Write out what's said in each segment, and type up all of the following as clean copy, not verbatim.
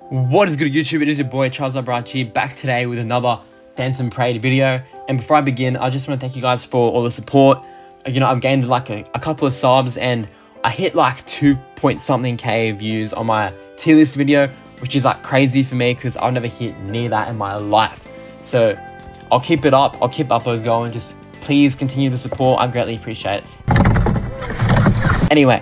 What is good, YouTube? It is your boy Charles Abrachi back today with another Dance and Parade video. And before I begin, I just want to thank you guys for all the support. You know, I've gained like a couple of subs and I hit like 2-point-something K views on my tier list video, which is like crazy for me because I've never hit near that in my life. So I'll keep it up. I'll keep uploads going. Just please continue the support. I greatly appreciate it. Anyway,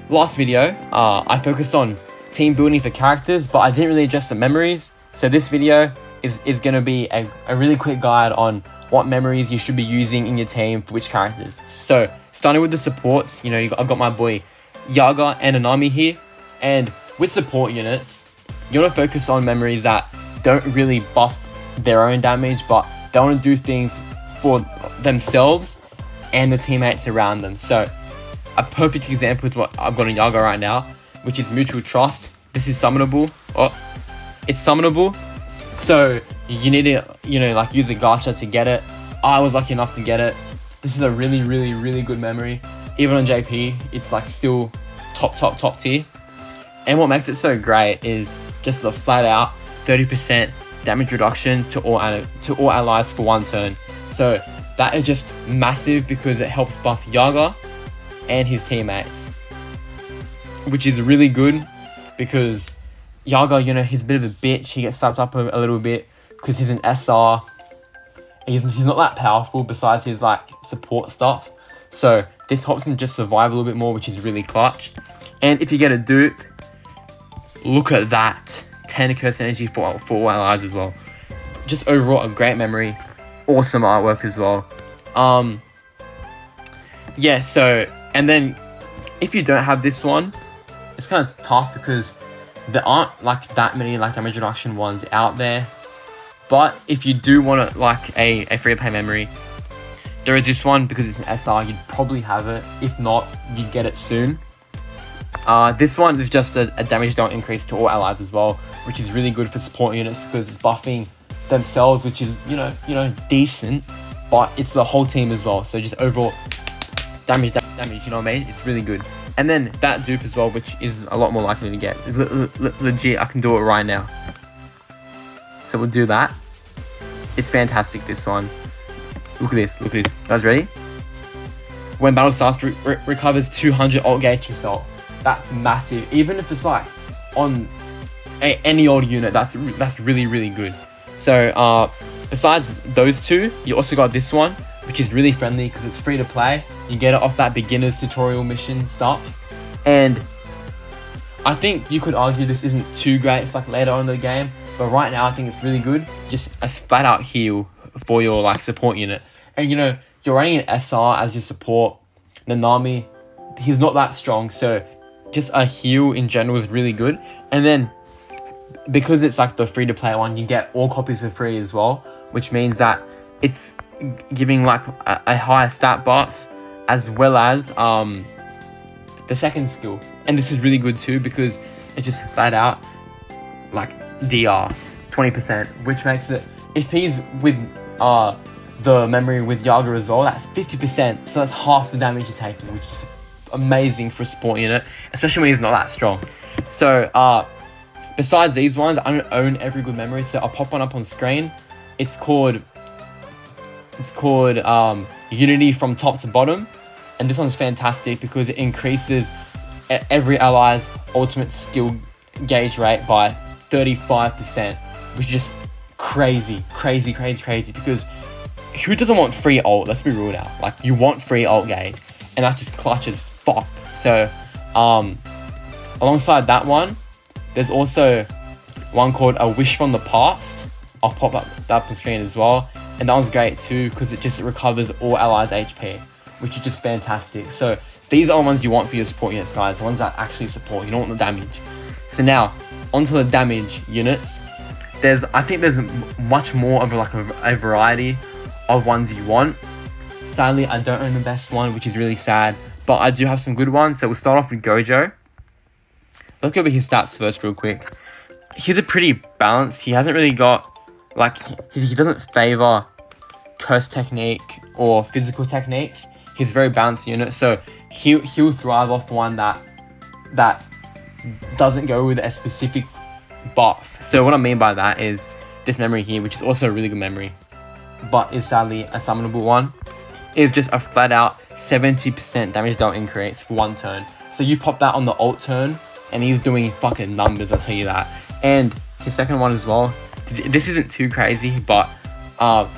last video, I focused on team building for characters, but I didn't really address the memories. So this video is going to be a really quick guide on what memories you should be using in your team for which characters. So starting with the supports, you know, I've got my boy Yaga and Anami here. And with support units, you want to focus on memories that don't really buff their own damage, but they want to do things for themselves and the teammates around them. So a perfect example is what I've got in Yaga right now, which is Mutual Trust. This is summonable. Oh, it's summonable. So you need to, you know, like use a gacha to get it. I was lucky enough to get it. This is a really, really, really good memory. Even on JP, it's like still top tier. And what makes it so great is just the flat out 30% damage reduction to all allies for one turn. So that is just massive because it helps buff Yaga and his teammates, which is really good because Yaga, you know, he's a bit of a bitch. He gets slapped up a little bit because he's an SR. He's not that powerful besides his like support stuff. So this helps him just survive a little bit more, which is really clutch. And if you get a dupe, look at that. 10 curse energy for all allies as well. Just overall a great memory. Awesome artwork as well. Yeah, so, and then if you don't have this one, it's kind of tough because there aren't like that many like damage reduction ones out there. But if you do want to like a free to play memory, there is this one because it's an SR. You'd probably have it. If not, you'd get it soon. This one is just a damage don't increase to all allies as well, which is really good for support units because it's buffing themselves, which is you know decent, but it's the whole team as well. So just overall damage, you know what I mean? It's really good. And then that dupe as well, which is a lot more likely to get. Legit, I can do it right now. So we'll do that. It's fantastic, this one. Look at this. Guys, ready? When battle starts, recovers 200 alt gauge assault. That's massive. Even if it's like on any old unit, that's really, really good. So besides those two, you also got this one, which is really friendly because it's free to play. You get it off that beginner's tutorial mission stuff. And I think you could argue this isn't too great for like later on in the game, but right now I think it's really good. Just a flat out heal for your like support unit. And you know, you're running an SR as your support. Nanami, he's not that strong, so just a heal in general is really good. And then because it's like the free to play one, you get all copies for free as well, which means that it's giving like a higher stat buff as well as the second skill. And this is really good too because it's just flat out like DR 20%, which makes it, if he's with the memory with Yaga as well, that's 50%, so that's half the damage he's taking, which is amazing for a support unit, especially when he's not that strong. So besides these ones, I don't own every good memory, so I'll pop one up on screen. It's called Unity from top to bottom, and this one's fantastic because it increases every ally's ultimate skill gauge rate by 35%, which is just crazy because who doesn't want free ult? Let's be real now. Like, you want free ult gauge, and that's just clutch as fuck. So alongside that one, there's also one called A Wish from the Past. I'll pop up that on screen as well. And that one's great too because it just recovers all allies' HP, which is just fantastic. So these are the ones you want for your support units, guys. The ones that actually support. You don't want the damage. So now, onto the damage units. I think there's much more of a variety of ones you want. Sadly, I don't own the best one, which is really sad. But I do have some good ones. So we'll start off with Gojo. Let's go over his stats first real quick. He's a pretty balanced. He hasn't really got, like, he doesn't favor curse technique or physical techniques. He's a very balanced unit, so he'll thrive off one that doesn't go with a specific buff. So what I mean by that is this memory here, which is also a really good memory, but is sadly a summonable one, is just a flat out 70% damage dealt increase for 1 turn. So you pop that on the ult turn, and he's doing fucking numbers, I'll tell you that. And his second one as well, this isn't too crazy, but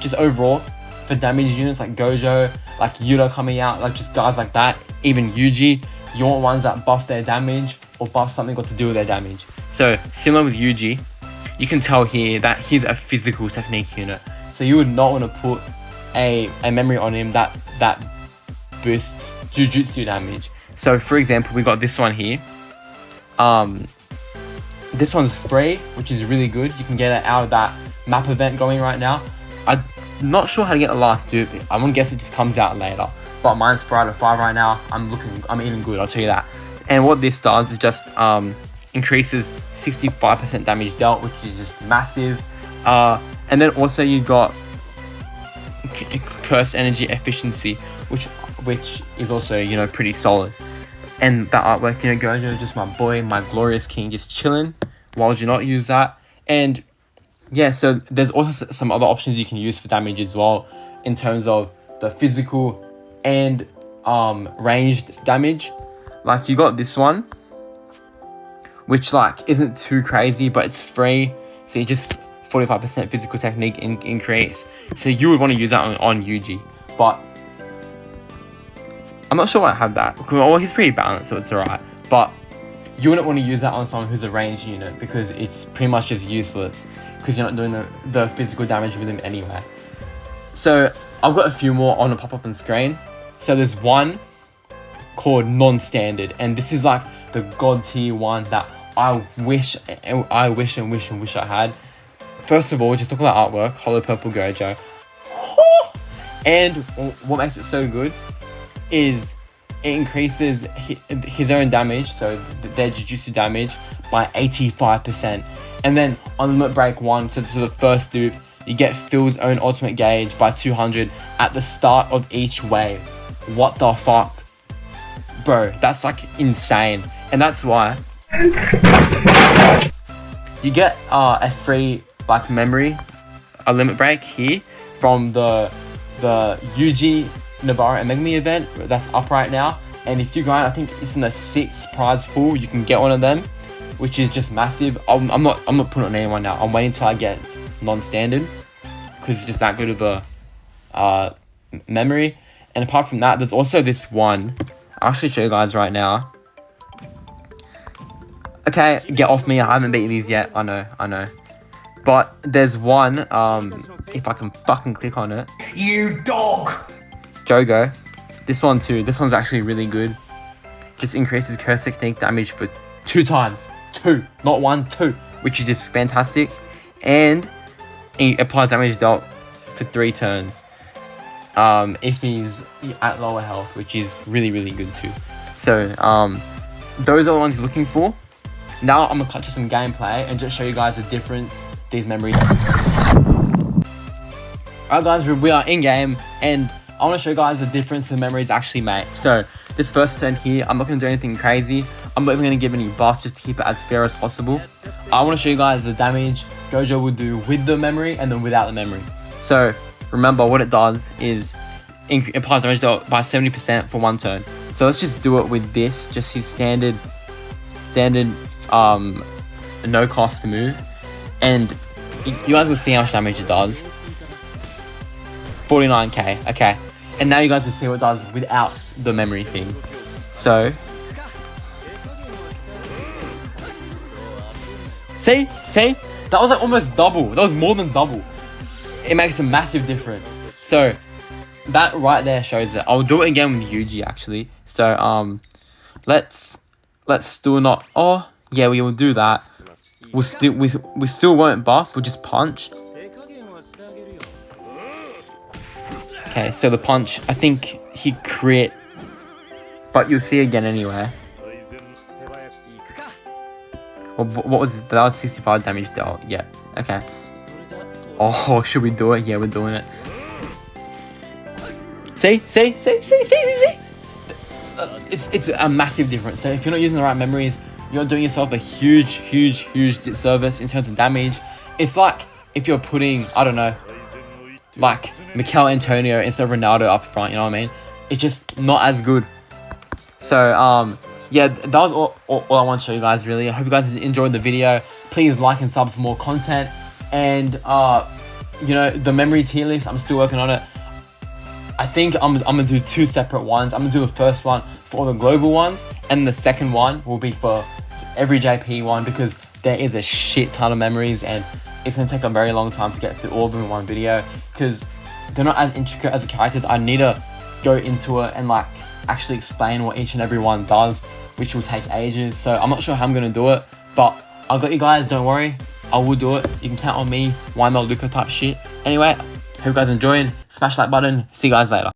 just overall, for damage units like Gojo, like Yuta coming out, like just guys like that, even Yuji, you want ones that buff their damage or buff something got to do with their damage. So similar with Yuji, you can tell here that he's a physical technique unit. So you would not want to put a memory on him that boosts Jujutsu damage. So for example, we got this one here. This one's free, which is really good. You can get it out of that map event going right now. I'm not sure how to get the last dupe. I'm gonna guess it just comes out later. But mine's 4 out of 5 right now. I'm eating good, I'll tell you that. And what this does is just increases 65% damage dealt, which is just massive. And then also you got Curse Energy Efficiency, which is also, you know, pretty solid. And that artwork, you know, Gojo, just my boy, my glorious king, just chilling. Why would you not use that? And yeah, so there's also some other options you can use for damage as well, in terms of the physical and ranged damage. Like you got this one, which like isn't too crazy, but it's free. So you just 45% physical technique increase. So you would want to use that on Yuji, but I'm not sure why I have that. Well, he's pretty balanced, so it's alright. But you wouldn't want to use that on someone who's a ranged unit, because it's pretty much just useless, because you're not doing the physical damage with him anyway. So I've got a few more on the pop up on screen. So there's one called non-standard, and this is like the god tier one that I wish I had. First of all, just look at the artwork, Hollow Purple Gojo. And what makes it so good is it increases his own damage, so their Jujutsu damage, by 85%. And then on Limit Break 1, so this is the first dupe, you get Phil's own ultimate gauge by 200 at the start of each wave. What the fuck? Bro, that's like insane. And that's why you get a free like memory, a limit break here from the Yuji, Navarro and Megami event that's up right now. And if you grind, I think it's in the 6th prize pool, you can get one of them, which is just massive. I'm not putting it on anyone now. I'm waiting till I get non-standard, because it's just that good of a memory. And apart from that, there's also this one. I'll actually show you guys right now. Okay, get off me. I haven't beaten these yet. I know. But there's one, if I can fucking click on it. You dog! Jogo. This one too. This one's actually really good. Just increases curse technique damage for 2 times. 2. Not 1, 2. Which is just fantastic. And he applies damage dealt for 3 turns. If he's at lower health, which is really, really good too. So, those are the ones you're looking for. Now I'm gonna cut to some gameplay and just show you guys the difference these memories. Alright guys, we are in game, and I want to show you guys the difference the memories actually make. So this first turn here, I'm not going to do anything crazy. I'm not even going to give any buffs, just to keep it as fair as possible. I want to show you guys the damage Gojo will do with the memory and then without the memory. So remember, what it does is it applies damage by 70% for 1 turn. So let's just do it with this, just his standard no cost to move, and you guys will see how much damage it does. 49k. Okay, and now you guys will see what it does without the memory thing. So see, that was like almost double. That was more than double. It makes a massive difference. So that right there shows it. I'll do it again with Yuji actually. So let's still not. Oh yeah, we will do that. We still won't buff. We'll just punch. Okay, so the punch, I think he crit, but you'll see again anyway. Well, what was it? That was 65 damage dealt. Yeah. Okay. Oh, should we do it? Yeah, we're doing it. See? It's a massive difference. So if you're not using the right memories, you're doing yourself a huge disservice in terms of damage. It's like if you're putting, I don't know, like Mikel Antonio instead of Ronaldo up front, you know what I mean? It's just not as good. So, yeah, that was all I want to show you guys, really. I hope you guys enjoyed the video. Please like and sub for more content. And, you know, the memory tier list, I'm still working on it. I think I'm going to do 2 separate ones. I'm going to do the first one for all the global ones, and the second one will be for every JP one, because there is a shit ton of memories, and it's going to take a very long time to get through all of them in one video, because they're not as intricate as the characters. I need to go into it and like actually explain what each and every one does, which will take ages. So I'm not sure how I'm going to do it, but I've got you guys, don't worry. I will do it. You can count on me. Why not Luca type shit. Anyway, hope you guys enjoyed. Smash that button. See you guys later.